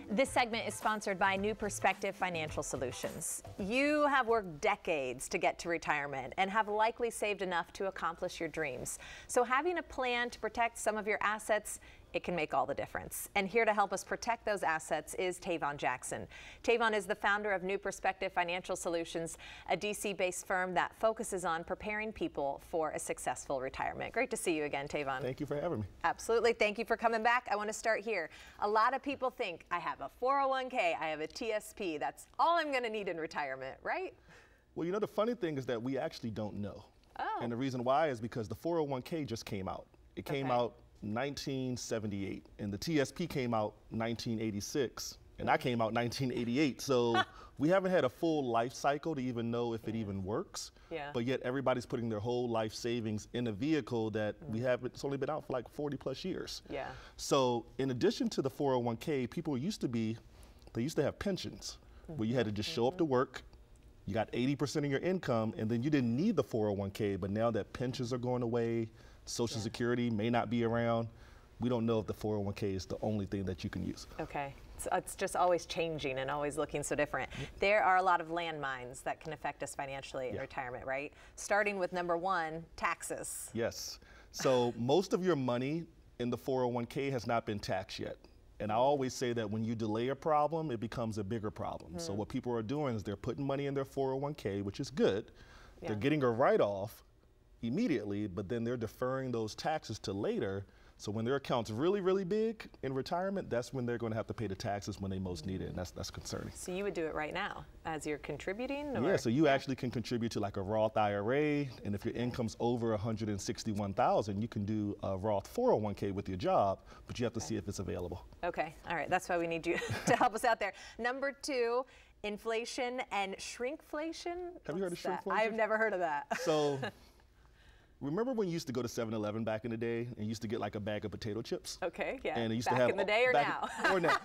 This segment is sponsored by New Perspective Financial Solutions. You have worked decades to get to retirement and have likely saved enough to accomplish your dreams. So having a plan to protect some of your assets, it can make all the difference. And here to help us protect those assets is Tavon Jackson. Tavon is the founder of New Perspective Financial Solutions, a DC-based firm that focuses on preparing people for a successful retirement. Great to see you again, Tavon. Thank you for having me. Absolutely. Thank you for coming back. I want to start here. A lot of people think I have a 401k, I have a TSP. That's all I'm going to need in retirement, right? Well, you know, the funny thing is that we actually don't know. Oh. And the reason why is because the 401k just came out. It came out 1978, and the TSP came out 1986, and I came out 1988. So we haven't had a full life cycle to even know if it even works. Yeah. But yet everybody's putting their whole life savings in a vehicle that it's only been out for like 40 plus years. Yeah. So in addition to the 401k, they used to have pensions where you had to just show up to work. You got 80% of your income, and then you didn't need the 401k, but now that pensions are going away, Social Security may not be around, we don't know if the 401k is the only thing that you can use. Okay. So it's just always changing and always looking so different. There are a lot of landmines that can affect us financially in retirement, right? Starting with number one, taxes. Yes. So most of your money in the 401k has not been taxed yet. And I always say that when you delay a problem, it becomes a bigger problem. So what people are doing is they're putting money in their 401k, which is good. They're getting a write-off immediately, but then they're deferring those taxes to later. So when their account's really, really big in retirement, that's when they're going to have to pay the taxes when they most need it, and that's concerning. So you would do it right now as you're contributing? Or? Yeah, so you actually can contribute to like a Roth IRA, and if your income's over 161,000, you can do a Roth 401k with your job, but you have to see if it's available. Okay, all right, that's why we need you to help us out there. Number two, inflation and shrinkflation. Have you heard of shrinkflation? I've never heard of that. So. Remember when you used to go to 7-Eleven back in the day and you used to get like a bag of potato chips? Okay, yeah. And it used back to have in the day or now? Or now.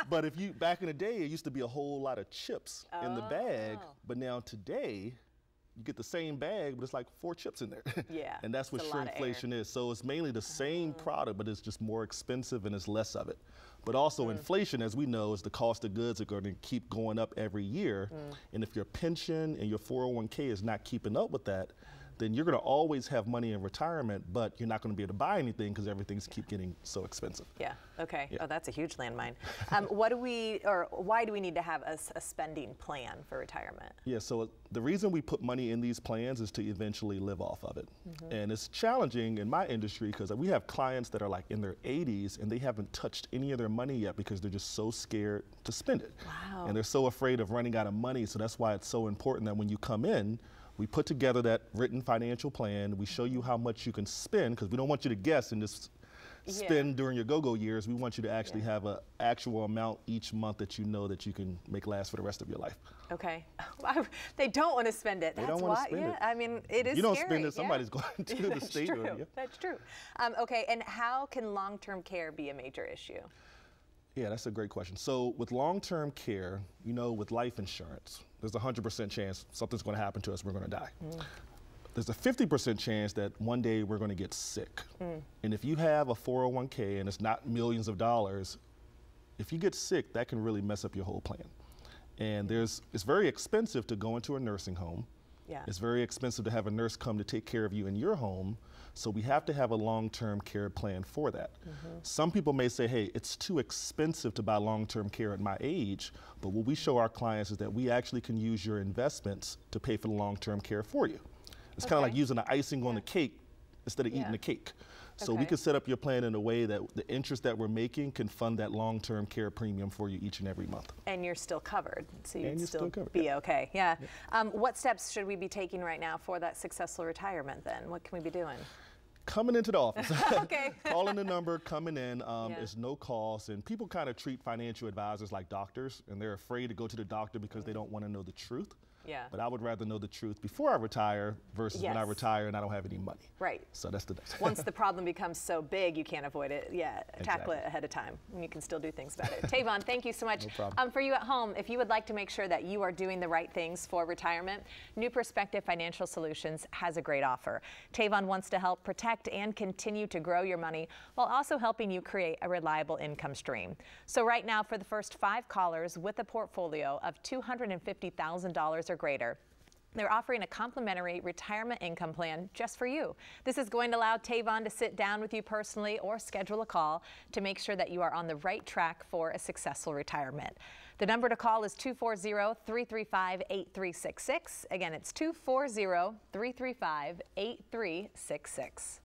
But back in the day, it used to be a whole lot of chips in the bag. But now today, you get the same bag, but it's like 4 chips in there. Yeah. And that's what shrinkflation is. So it's mainly the same product, but it's just more expensive and it's less of it. But also inflation, as we know, is the cost of goods are going to keep going up every year. And if your pension and your 401k is not keeping up with that, then you're going to always have money in retirement, but you're not going to be able to buy anything because everything's keep getting so expensive. Yeah. Okay. Yeah. Oh, that's a huge landmine. Why do we need to have a spending plan for retirement? Yeah. So the reason we put money in these plans is to eventually live off of it, and it's challenging in my industry because we have clients that are like in their 80s and they haven't touched any of their money yet because they're just so scared to spend it. Wow. And they're so afraid of running out of money. So that's why it's so important that when you come in, we put together that written financial plan. We show you how much you can spend because we don't want you to guess and just spend during your go-go years. We want you to actually have an actual amount each month that you know that you can make last for the rest of your life. Okay. They don't want to spend it. They don't want to spend it. I mean, it is You don't scary. spend it, somebody's going to the That's state. True. That's true. Okay, and how can long-term care be a major issue? Yeah, that's a great question. So with long-term care, you know, with life insurance, there's a 100% chance something's going to happen to us, we're going to die. There's a 50% chance that one day we're going to get sick. And if you have a 401k and it's not millions of dollars, if you get sick, that can really mess up your whole plan. And it's very expensive to go into a nursing home. Yeah. It's very expensive to have a nurse come to take care of you in your home. So we have to have a long-term care plan for that. Some people may say, hey, it's too expensive to buy long-term care at my age. But what we show our clients is that we actually can use your investments to pay for the long-term care for you. It's kind of like using the icing on the cake instead of eating the cake. So we can set up your plan in a way that the interest that we're making can fund that long-term care premium for you each and every month. And you're still covered, so you'd still be okay. Yeah. What steps should we be taking right now for that successful retirement then? What can we be doing? Coming into the office. Okay. Calling the number, coming in, is no cost. And people kind of treat financial advisors like doctors, and they're afraid to go to the doctor because they don't want to know the truth. Yeah. But I would rather know the truth before I retire versus when I retire and I don't have any money. Right. So that's the next. Once the problem becomes so big, you can't avoid it. Yeah, tackle it Exactly. ahead of time, and you can still do things about it. Tavon, thank you so much. No problem. For you at home, if you would like to make sure that you are doing the right things for retirement, New Perspective Financial Solutions has a great offer. Tavon wants to help protect and continue to grow your money while also helping you create a reliable income stream. So right now, for the first 5 callers with a portfolio of $250,000 or greater, they're offering a complimentary retirement income plan just for you. This is going to allow Tavon to sit down with you personally or schedule a call to make sure that you are on the right track for a successful retirement. The number to call is 240-335-8366. Again, it's 240-335-8366.